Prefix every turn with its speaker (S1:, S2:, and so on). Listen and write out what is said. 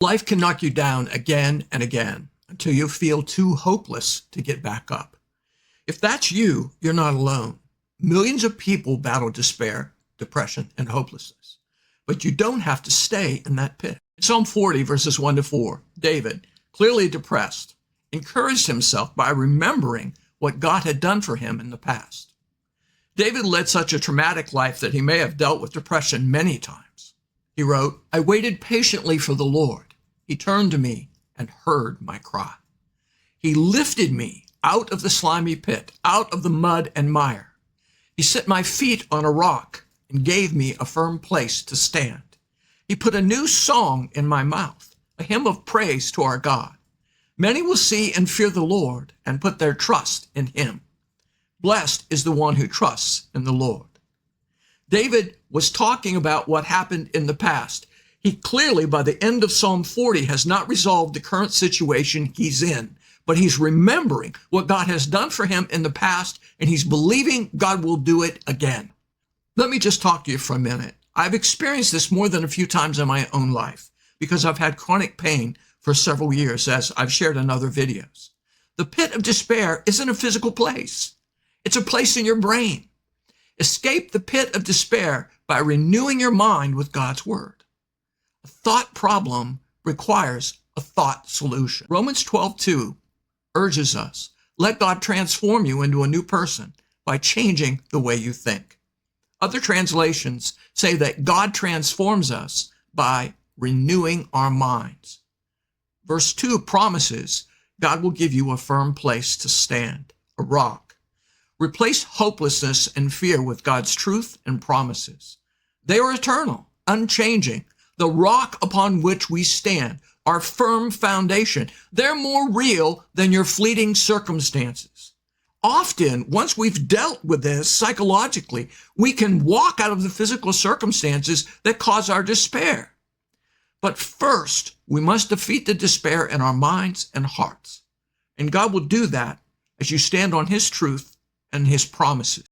S1: Life can knock you down again and again until you feel too hopeless to get back up. If that's you, you're not alone. Millions of people battle despair, depression, and hopelessness. But you don't have to stay in that pit. In Psalm 40, verses 1-4, David, clearly depressed, encouraged himself by remembering what God had done for him in the past. David led such a traumatic life that he may have dealt with depression many times. He wrote, "I waited patiently for the Lord. He turned to me and heard my cry. He lifted me out of the slimy pit, out of the mud and mire. He set my feet on a rock and gave me a firm place to stand. He put a new song in my mouth, a hymn of praise to our God. Many will see and fear the Lord and put their trust in him. Blessed is the one who trusts in the Lord." David was talking about what happened in the past. He clearly, by the end of Psalm 40, has not resolved the current situation he's in, but he's remembering what God has done for him in the past, and he's believing God will do it again. Let me just talk to you for a minute. I've experienced this more than a few times in my own life because I've had chronic pain for several years, as I've shared in other videos. The pit of despair isn't a physical place. It's a place in your brain. Escape the pit of despair by renewing your mind with God's word. A thought problem requires a thought solution. Romans 12:2 urges us, let God transform you into a new person by changing the way you think. Other translations say that God transforms us by renewing our minds. Verse 2 promises God will give you a firm place to stand, a rock. Replace hopelessness and fear with God's truth and promises. They are eternal, unchanging, the rock upon which we stand, our firm foundation. They're more real than your fleeting circumstances. Often, once we've dealt with this psychologically, we can walk out of the physical circumstances that cause our despair. But first, we must defeat the despair in our minds and hearts. And God will do that as you stand on his truth and his promises.